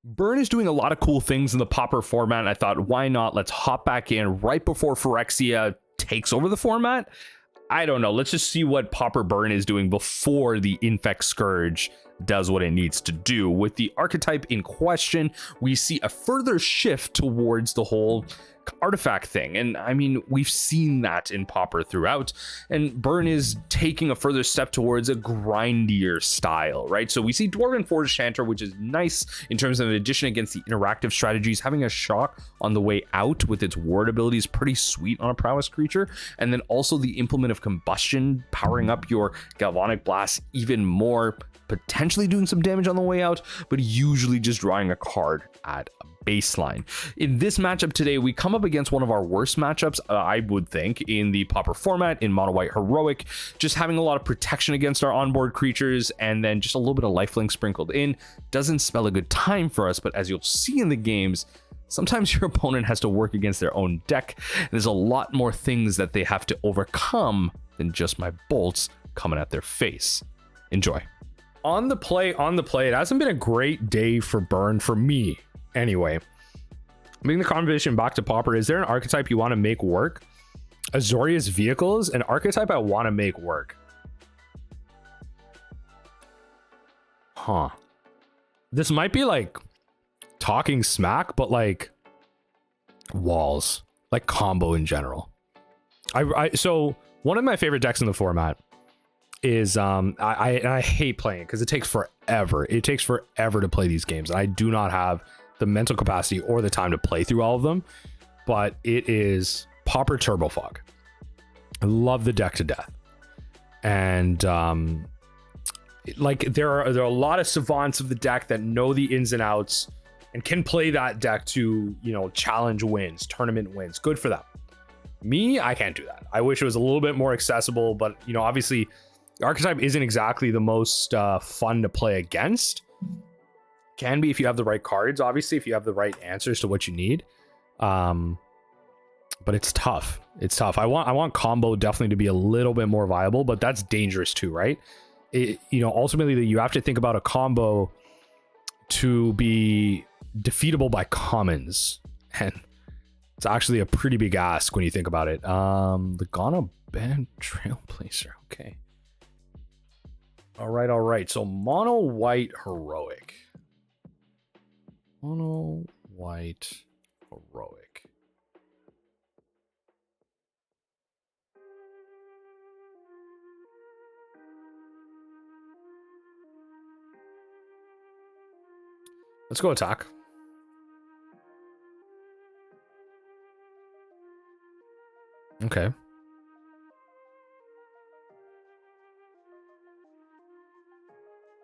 Burn is doing a lot of cool things in the Pauper format. I thought, why not? Let's hop back in right before Phyrexia takes over the format. I don't know. Let's just see what Pauper Burn is doing before the Infect Scourge does what it needs to do. With the archetype in question, we see a further shift towards the whole artifact thing. And I mean, we've seen that in Pauper throughout, and Burn is taking a further step towards a grindier style, right? So we see Dwarven Forge-Chanter, which is nice in terms of an addition against the interactive strategies. Having a shock on the way out with its ward ability is pretty sweet on a prowess creature. And then also the Implement of Combustion, powering up your Galvanic Blast even more, potentially doing some damage on the way out, but usually just drawing a card at a baseline. In this matchup today, we come up against one of our worst matchups, I would think, in the Pauper format, in Mono White Heroic, just having a lot of protection against our onboard creatures, and then just a little bit of lifelink sprinkled in. Doesn't spell a good time for us, but as you'll see in the games, sometimes your opponent has to work against their own deck. There's a lot more things that they have to overcome than just my bolts coming at their face. Enjoy. On the play, it hasn't been a great day for Burn for me. Anyway, bringing the conversation back to Pauper, is there an archetype you want to make work? Azorius Vehicles, an archetype I want to make work. Huh. This might be like talking smack, but like walls, like combo in general. So one of my favorite decks in the format is I hate playing it because it takes forever. It takes forever to play these games. I do not have the mental capacity or the time to play through all of them, but it is Pauper Turbofog. I love the deck to death. And like there are a lot of savants of the deck that know the ins and outs and can play that deck to, you know, challenge wins, tournament wins. Good for them. Me, I can't do that. I wish it was a little bit more accessible, but you know, obviously the archetype isn't exactly the most fun to play against. Can be if you have the right cards, obviously, if you have the right answers to what you need. But it's tough. It's tough. I want combo definitely to be a little bit more viable, but that's dangerous too, right? You know, ultimately you have to think about a combo to be defeatable by commons, and it's actually a pretty big ask when you think about it. The Ghana Band Trailblazer. Okay. All right. So mono white heroic. Mono white heroic. Let's go attack. Okay.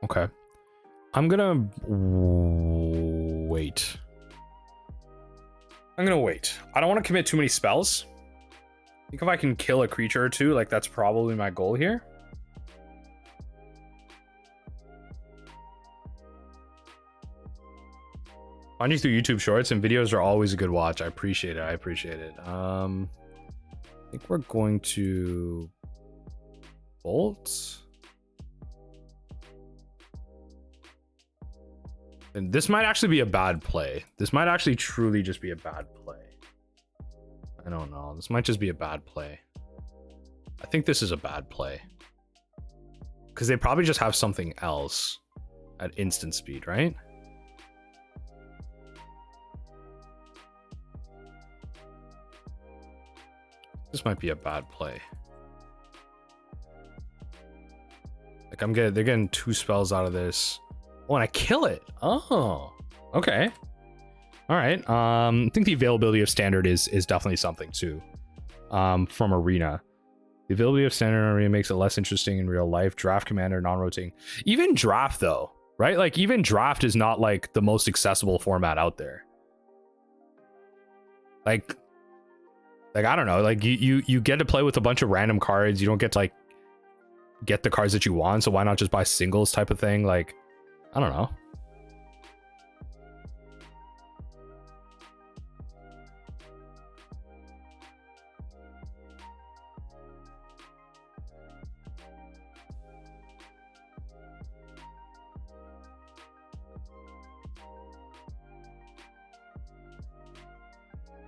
Okay. I'm gonna wait. I don't want to commit too many spells. I think if I can kill a creature or two, like that's probably my goal here. Find you through YouTube shorts, and videos are always a good watch. I appreciate it. I think we're going to bolt. And this might actually be a bad play. This might actually truly just be a bad play. I don't know. This might just be a bad play. I think this is a bad play. Because they probably just have something else at instant speed, right? This might be a bad play. Like they're getting 2 spells out of this. Oh, and I kill it. Oh, okay. All right. I think the availability of standard is definitely something too. From Arena. The availability of standard in Arena makes it less interesting in real life. Draft commander, non-rotating. Even draft though, right? Like even draft is not like the most accessible format out there. Like I don't know. Like you get to play with a bunch of random cards. You don't get to like get the cards that you want. So why not just buy singles type of thing? Like, I don't know.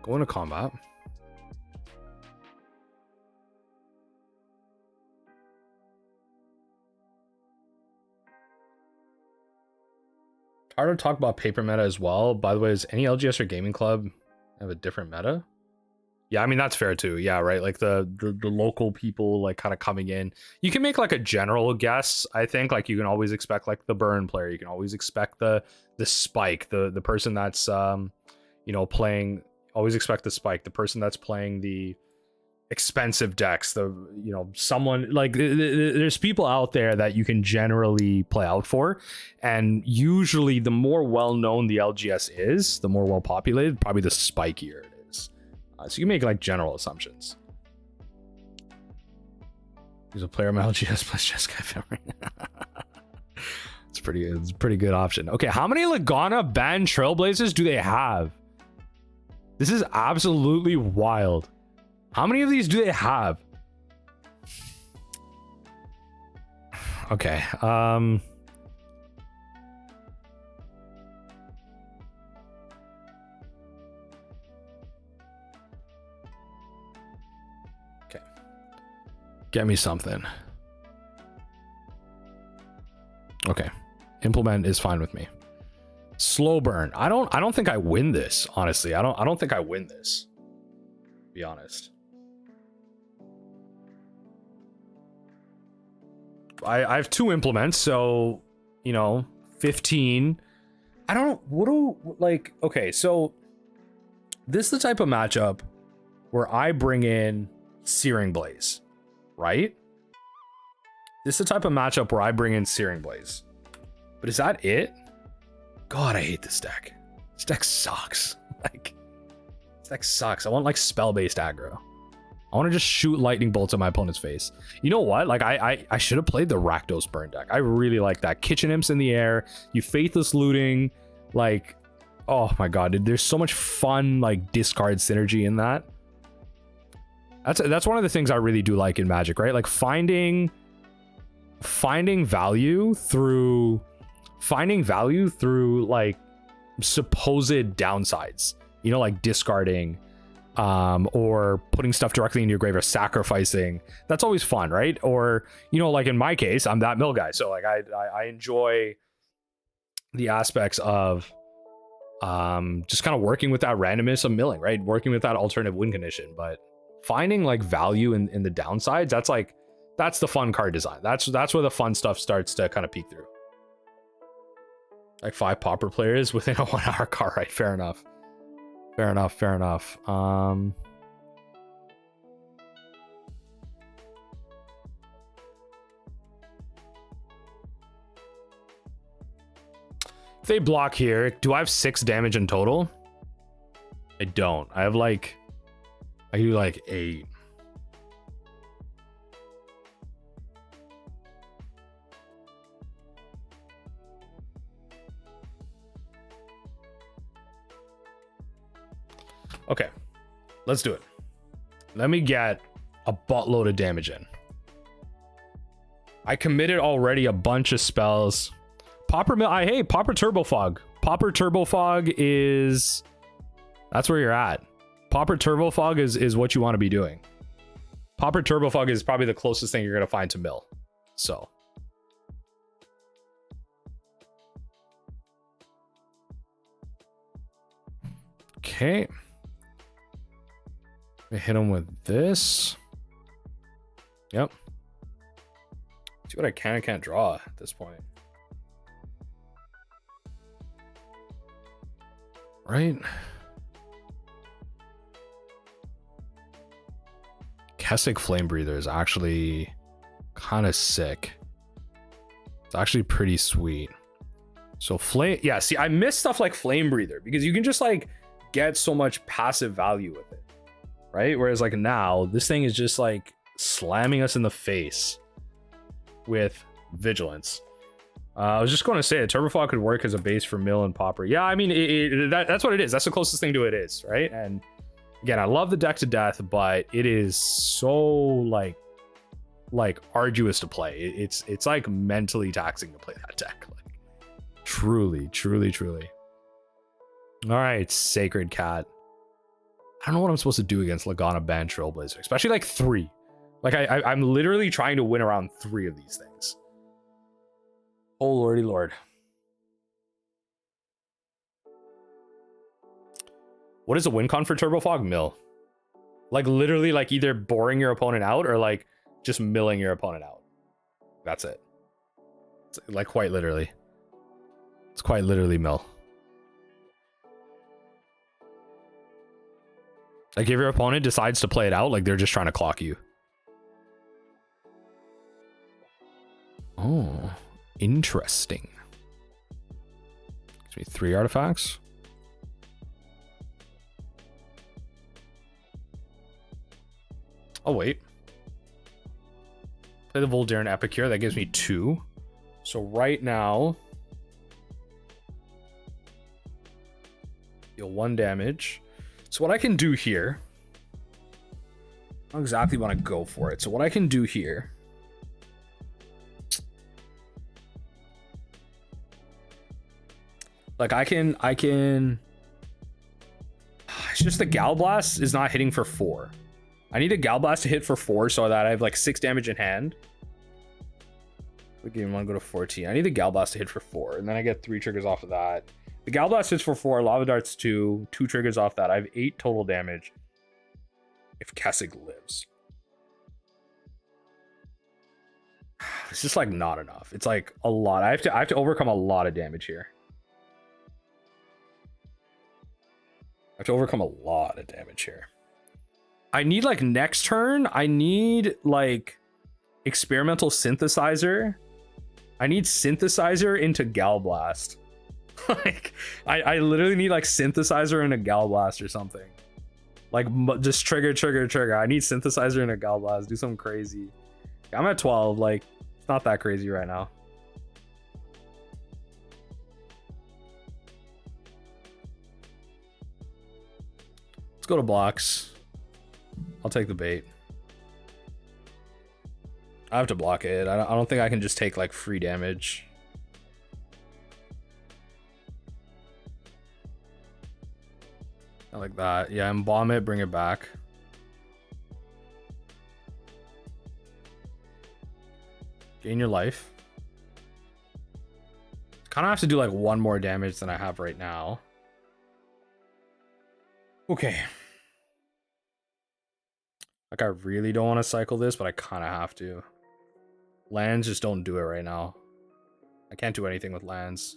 Go into combat. Hard to talk about paper meta as well. By the way, does any LGS or gaming club have a different meta? Yeah, I mean, that's fair too. Yeah, right. Like the local people like kind of coming in. You can make like a general guess. I think like you can always expect like the burn player. You can always expect the spike, the person that's you know, playing. Always expect the spike. The person that's playing the expensive decks. The, you know, someone like there's people out there that you can generally play out for, and usually the more well known the LGS is, the more well populated, probably the spikier it is. So you make like general assumptions. He's a player of LGS plus Jessica. It's a pretty good option. Okay, how many Lagana banned Trailblazers do they have? This is absolutely wild. How many of these do they have? Okay. Okay. Get me something. Okay. Implement is fine with me. Slow burn. I don't think I win this, honestly. I don't think I win this. To be honest. I have 2 implements, so you know, 15. I don't like, okay, so this is the type of matchup where I bring in Searing Blaze, right? This is the type of matchup where I bring in Searing Blaze. But is that it? God, I hate this deck. This deck sucks. Like, this deck sucks. I want like spell-based aggro. I want to just shoot lightning bolts at my opponent's face. You know what? Like, I should have played the Rakdos burn deck. I really like that. Kitchen Imps in the air. You Faithless Looting. Like, oh my god, dude, there's so much fun like discard synergy in that. That's one of the things I really do like in Magic, right? Like finding value through like supposed downsides. You know, like discarding. Or putting stuff directly into your grave or sacrificing. That's always fun, right? Or, you know, like in my case, I'm that mill guy. So like I enjoy the aspects of just kind of working with that randomness of milling, right? Working with that alternative win condition. But finding like value in the downsides, that's the fun card design. That's where the fun stuff starts to kind of peek through. Like 5 Pauper players within a 1 hour car ride. Fair enough. Fair enough. If they block here, do I have 6 damage in total? I don't. I do like 8. Okay, let's do it. Let me get a buttload of damage in. I committed already a bunch of spells. Pauper Turbo Fog. Pauper Turbo Fog is... That's where you're at. Pauper Turbo Fog is what you want to be doing. Pauper Turbo Fog is probably the closest thing you're going to find to mill. So... Okay. We hit him with this. Yep. See what I can and can't draw at this point. Right. Kessig Flamebreather is actually kind of sick. It's actually pretty sweet. So yeah, see, I miss stuff like Flamebreather because you can just like get so much passive value with it. Right? Whereas like now, this thing is just like slamming us in the face with Vigilance. I was just going to say that Turbofog could work as a base for Mill and Pauper. Yeah, I mean, that's what it is. That's the closest thing to it is, right? And again, I love the deck to death, but it is so like arduous to play. It's like mentally taxing to play that deck. Like truly. All right, Sacred Cat. don't know what I'm supposed to do against Lagana Band Trailblazer, especially like 3. Like I'm literally trying to win around 3 of these things. Oh lordy lord. What is a win con for Turbo Fog? Mill. Like literally like either boring your opponent out or like just milling your opponent out. That's it. It's like quite literally. It's quite literally mill. Like if your opponent decides to play it out, like they're just trying to clock you. Oh, interesting. Gives me 3 artifacts. Oh, wait. Play the Voldaren Epicure. That gives me 2. So right now, deal 1 damage. So what I can do here, I don't exactly want to go for it. So what I can do here, like I can, it's just the Galblast is not hitting for 4. I need a Galblast to hit for 4 so that I have like 6 damage in hand. The game want to go to 14. I need the Galblast to hit for 4, and then I get 3 triggers off of that. The Galblast hits for 4, Lava Darts 2, 2 triggers off that. I have 8 total damage if Kessig lives. It's just like not enough. It's like a lot. I have to overcome a lot of damage here. I have to overcome a lot of damage here. I need like next turn, I need like Experimental Synthesizer. I need Synthesizer into Galblast. Like I literally need like Synthesizer and a Galblast or something. Like just trigger. I need Synthesizer and a Galblast. Do something crazy. I'm at 12. Like it's not that crazy right now. Let's go to blocks. I'll take the bait. I have to block it. I don't think I can just take like free damage. I like that. Yeah, embalm it, bring it back. Gain your life. Kind of have to do like 1 more damage than I have right now. Okay. Like I really don't want to cycle this, but I kind of have to. Lands just don't do it right now. I can't do anything with lands.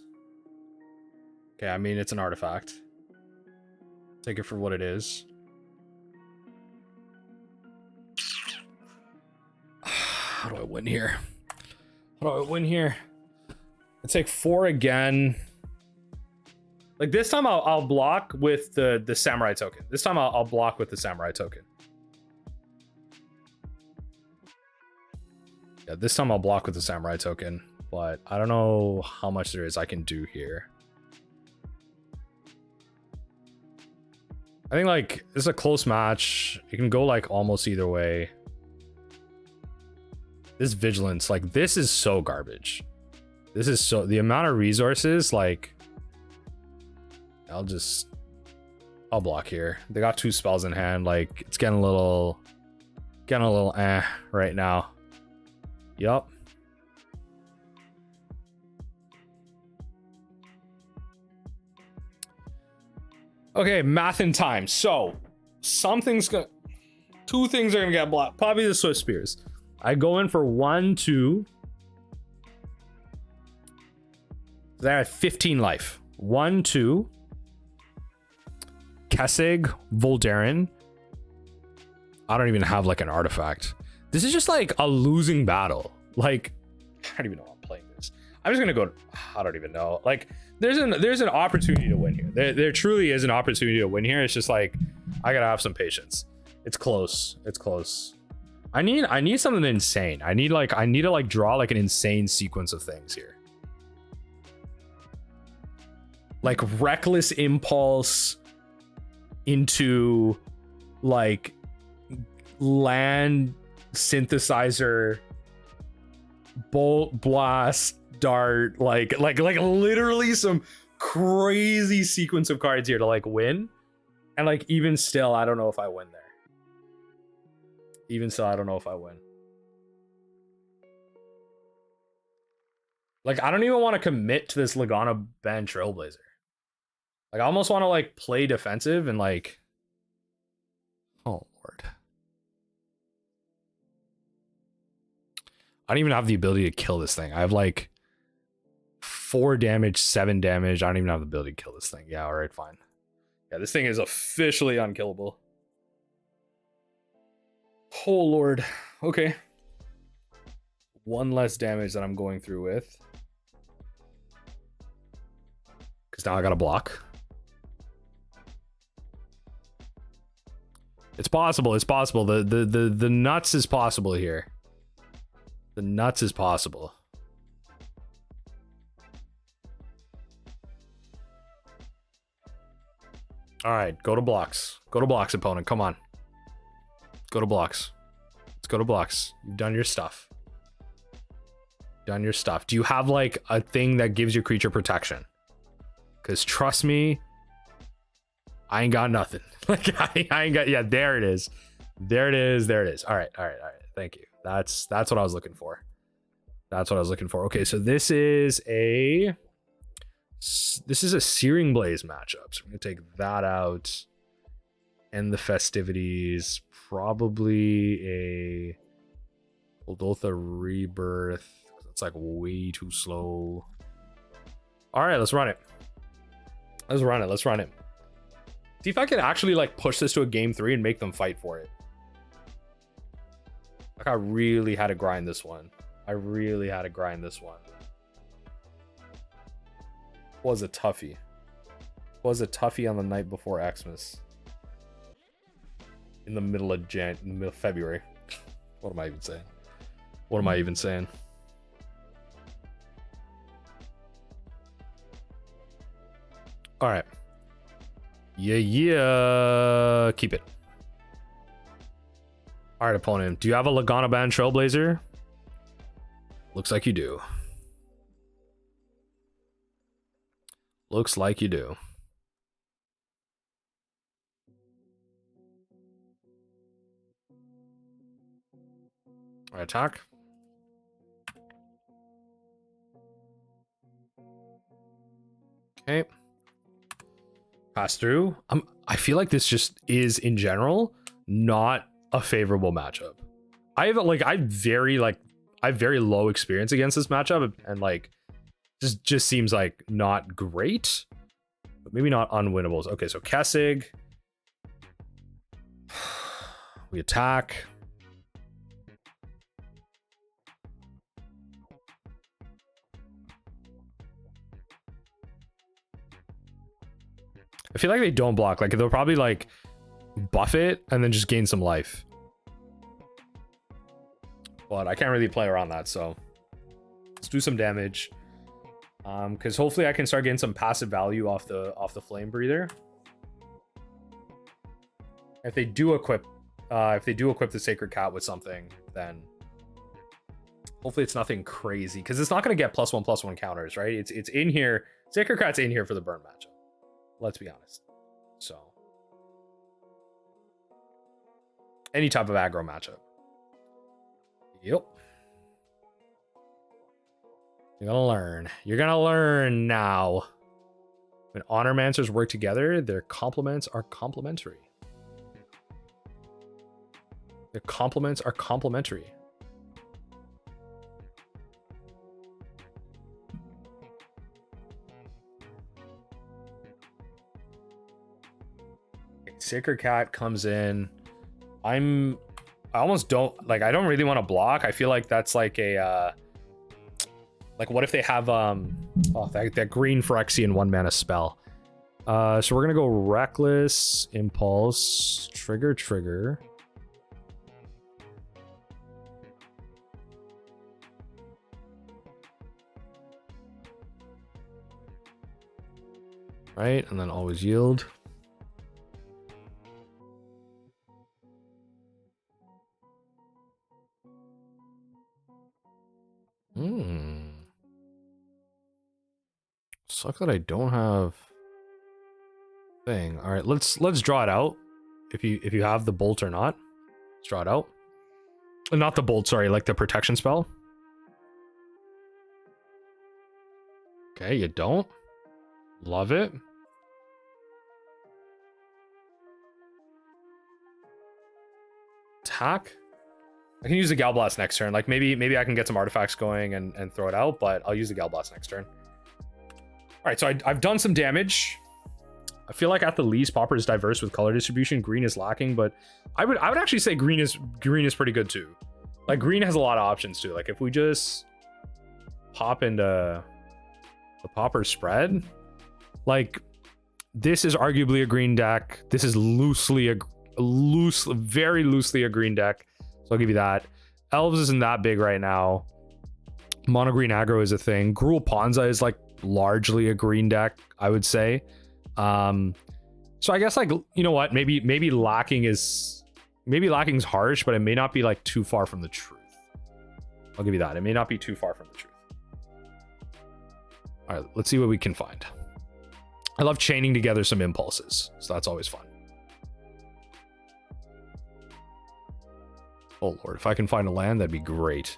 Okay, I mean, it's an artifact. Take it for what it is. How do I win here? How do I win here? I take 4 again. Like this time I'll block with the samurai token. This time I'll block with the samurai token. Yeah, this time I'll block with the samurai token, but I don't know how much there is I can do here. I think like this is a close match. It can go like almost either way. This vigilance, like this is so garbage. This is so, the amount of resources, like I'll block here. They got 2 spells in hand. Like it's getting a little right now. Yup. Okay, math in time. So two things are gonna get blocked. Probably the Swiftspears. I go in for 1, 2. They're at 15 life. 1, 2. Kessig, Voldaren. I don't even have like an artifact. This is just like a losing battle. Like, I don't even know how I'm playing this. I'm just gonna go. I don't even know. Like, there's an opportunity to win here. There truly is an opportunity to win here. It's just like I gotta have some patience. It's close. It's close. I need something insane. I need to like draw like an insane sequence of things here. Like reckless impulse into like land synthesizer, bolt blast dart, like literally some crazy sequence of cards here to like win. And like, even still, I don't know if I win there. Even still, I don't know if I win. Like, I don't even want to commit to this Lagana ban Trailblazer. Like, I almost want to like play defensive and like, oh lord, I don't even have the ability to kill this thing. I have like 4 damage, 7 damage. I don't even have the ability to kill this thing. Yeah, all right, fine. Yeah, this thing is officially unkillable. Oh lord. Okay. 1 less damage that I'm going through with. Because now I got a block. It's possible. It's possible. The nuts is possible here. The nuts is possible. All right, go to blocks. Go to blocks, opponent. Come on. Go to blocks. Let's go to blocks. You've done your stuff. Done your stuff. Do you have like a thing that gives your creature protection? Because trust me, I ain't got nothing. Like I ain't got. Yeah, there it is. There it is. There it is. All right. All right. All right. Thank you. That's what I was looking for. That's what I was looking for. Okay, so this is a Searing Blaze matchup. So we're gonna take that out. End the Festivities. Probably a Kuldotha Rebirth. It's like way too slow. All right, let's run it. Let's run it. Let's run it. See if I can actually like push this to a game 3 and make them fight for it. Like I really had to grind this one. I really had to grind this one. Was a toughie. Was a toughie on the night before Xmas. In the middle of February. What am I even saying? What am I even saying? All right. Yeah. Keep it. All right, opponent. Do you have a Lagana Ban Trailblazer? Looks like you do. Looks like you do. All right, attack. Okay. Pass through. I feel like this just is in general not a favorable matchup. I have very low experience against this matchup, and like just seems like not great, but maybe not unwinnables. Okay, so Kessig. We attack. I feel like they don't block. Like they'll probably like buff it and then just gain some life. But I can't really play around that, so let's do some damage. Because hopefully I can start getting some passive value off the flame breather. If they do equip the Sacred Cat with something, then hopefully it's nothing crazy. Because it's not gonna get +1/+1 counters, right? It's in here. Sacred Cat's in here for the burn matchup. Let's be honest. So any type of aggro matchup. Yep. You're gonna learn. You're gonna learn now. When Honormancers work together, their complements are complementary. Their complements are complementary. Sacred Cat comes in. I almost don't like. I don't really want to block. I feel like that's like a like what if they have that green Phyrexian 1-mana spell. So we're gonna go Reckless, Impulse, Trigger. Right, and then always yield. Sucks that I don't have thing. All right, let's draw it out. If you have the bolt or not, let's draw it out. Not the bolt, sorry, like the protection spell. Okay, you don't. Love it. Attack. I can use the Gal Blast next turn. Like maybe I can get some artifacts going and throw it out, but I'll use the Gal Blast next turn. All right, so I've done some damage. I feel like at the least, Pauper is diverse with color distribution. Green is lacking, but I would actually say green is pretty good too. Like green has a lot of options too. Like if we just pop into the Pauper spread, like this is arguably a green deck. This is very loosely a green deck. So I'll give you that. Elves isn't that big right now. Mono green aggro is a thing. Gruul Ponza is like largely a green deck, I would say. So I guess like, you know what, maybe lacking is harsh, but it may not be like too far from the truth. I'll give you that. It may not be too far from the truth. All right, let's see what we can find. I love chaining together some impulses, so that's always fun. Oh lord, if I can find a land, that'd be great.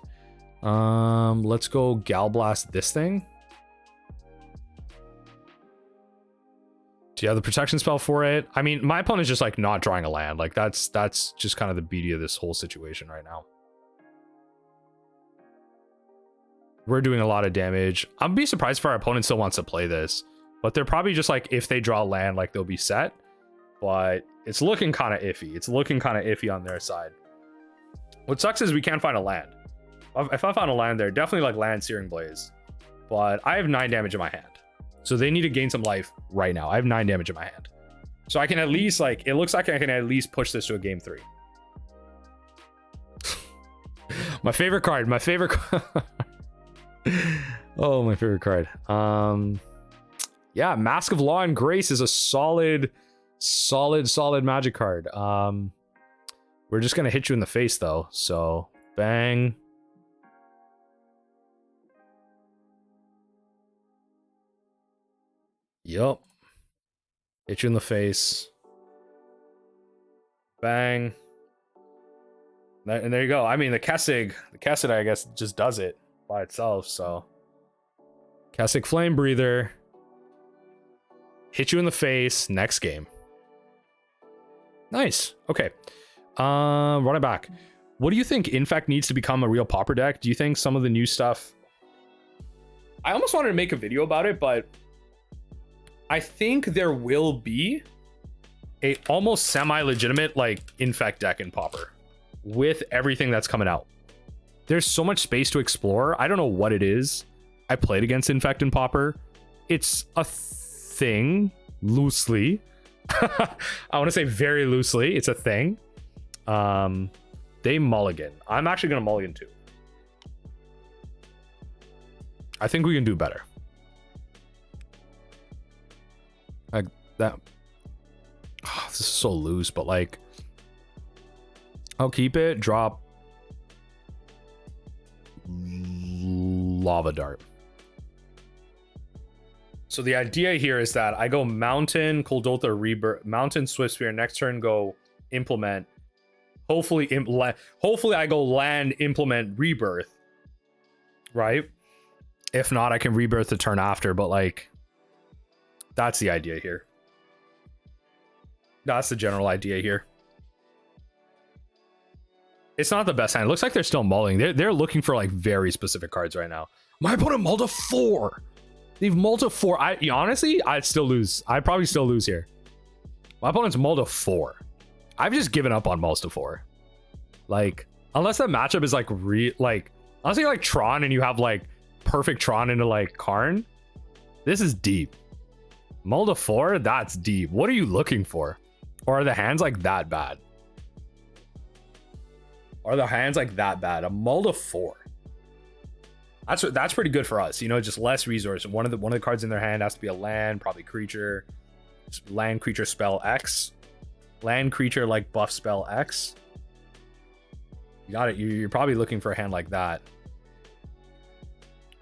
Let's go Gal Blast this thing. Do you have the protection spell for it? I mean, my opponent's just like not drawing a land. Like that's just kind of the beauty of this whole situation right now. We're doing a lot of damage. I'd be surprised if our opponent still wants to play this, but they're probably just like, if they draw land, like they'll be set, but it's looking kind of iffy. It's looking kind of iffy on their side. What sucks is we can't find a land. If I found a land there, definitely like land Searing Blaze, but I have 9 damage in my hand. So they need to gain some life right now. I have 9 damage in my hand. So I can at least like, it looks like I can at least push this to a game 3. My favorite card. Oh, my favorite card. Yeah, Mask of Law and Grace is a solid magic card. We're just gonna hit you in the face though. So bang. Yup. Hit you in the face. Bang. And there you go. I mean, the Kessig, I guess, just does it by itself. So Kessig Flamebreather. Hit you in the face. Next game. Nice. Okay. Run it back. What do you think Infect needs to become a real Pauper deck? Do you think some of the new stuff... I almost wanted to make a video about it, but I think there will be a almost semi-legitimate like Infect deck in Pauper with everything that's coming out. There's so much space to explore. I don't know what it is. I played against Infect in Pauper. It's a thing, loosely. I want to say very loosely. It's a thing. They mulligan. I'm actually going to mulligan too. I think we can do better. Like that. Oh, this is so loose, but like, I'll keep it. Drop Lava Dart. So the idea here is that I go Mountain, Kuldotha Rebirth, Mountain Swiftspear. Next turn, go Implement. Hopefully I go land, Implement, Rebirth. Right? If not, I can Rebirth the turn after. But like, that's the idea here. That's the general idea here. It's not the best hand. It looks like they're still mulling. They're looking for like very specific cards right now. My opponent mulled a 4. They've mulled a 4. Honestly, I'd still lose. I'd probably still lose here. My opponent's mulled a 4. I've just given up on mulls to 4. Like, unless that matchup is like unless you like Tron and you have like perfect Tron into like Karn, this is deep. Mull to 4, that's deep. What are you looking for? Or are the hands like that bad? Are the hands like that bad? A mull to 4. That's pretty good for us. You know, just less resource. One of the cards in their hand has to be a land, probably creature. Land creature spell X. Land creature like buff spell X. You got it. You're probably looking for a hand like that.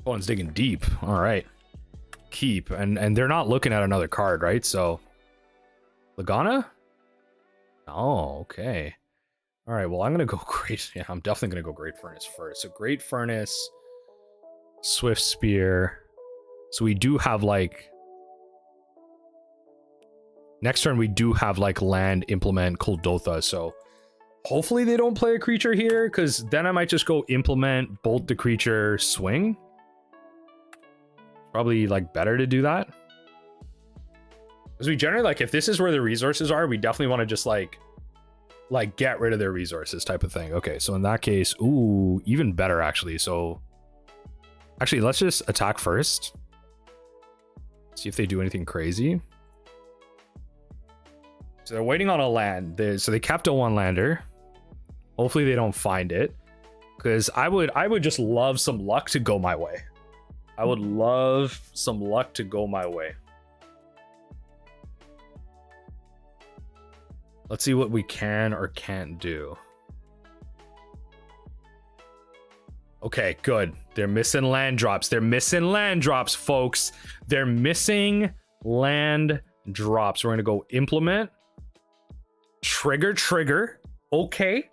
Oh, it's digging deep. All right. Keep. And they're not looking at another card, right? So Lagana? Oh, okay. All right, well, I'm going to go Great. Yeah, I'm definitely going to go Great Furnace first. So Great Furnace, Swiftspear. So we do have like... Next turn, we do have like land, implement, Kuldotha. So hopefully they don't play a creature here, because then I might just go implement, bolt the creature, swing. Probably like better to do that. Because we generally, like, if this is where the resources are, we definitely want to just like get rid of their resources type of thing. Okay, so in that case, ooh, even better actually. So actually, let's just attack first. See if they do anything crazy. So they're waiting on a land. So they kept a one lander. Hopefully they don't find it, because I would just love some luck to go my way. I would love some luck to go my way. Let's see what we can or can't do. Okay, good. They're missing land drops. They're missing land drops, folks. They're missing land drops. We're going to go implement. Trigger. Okay.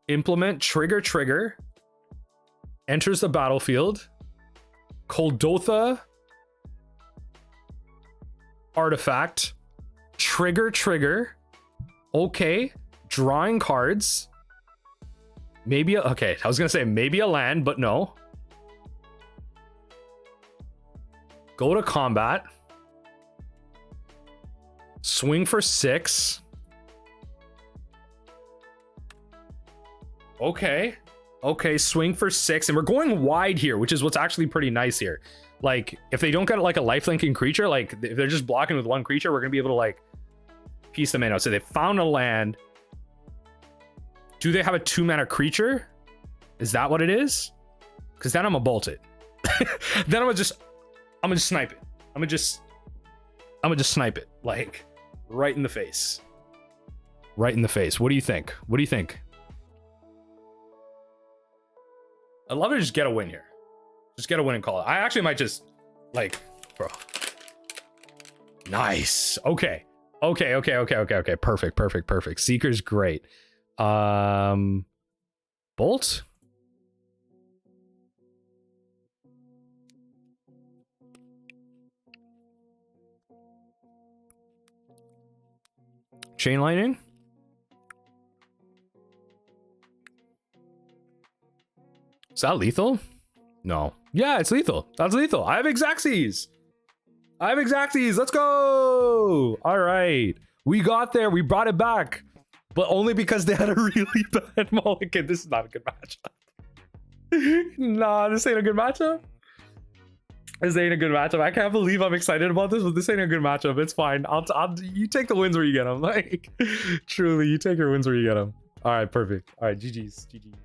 Implement, trigger. Enters the battlefield. Kuldotha. Artifact. Trigger. Okay, drawing cards. Maybe okay, I was gonna say maybe a land, but no. Go to combat. Swing for 6. Okay, swing for 6, and we're going wide here, which is what's actually pretty nice here. Like, if they don't get like a lifelinking creature, like if they're just blocking with one creature, we're gonna be able to like piece them in out. So they found a land. Do they have a 2-mana creature? Is that what it is? Because then I'm gonna bolt it. Then I'm gonna just snipe it. I'm gonna just snipe it, like right in the face. Right in the face. What do you think? What do you think? I'd love to just get a win here. Just get a win and call it. I actually might just like, bro. Nice. Okay. Perfect. Seeker's great. Bolt. Chain lightning. Is that lethal? No. Yeah, it's lethal. That's lethal. I have Exacxes. Let's go. All right. We got there. We brought it back. But only because they had a really bad mulligan. This is not a good matchup. Nah, this ain't a good matchup. I can't believe I'm excited about this, but this ain't a good matchup. It's fine. You take the wins where you get them. Like, truly, you take your wins where you get them. All right, perfect. All right, GG's.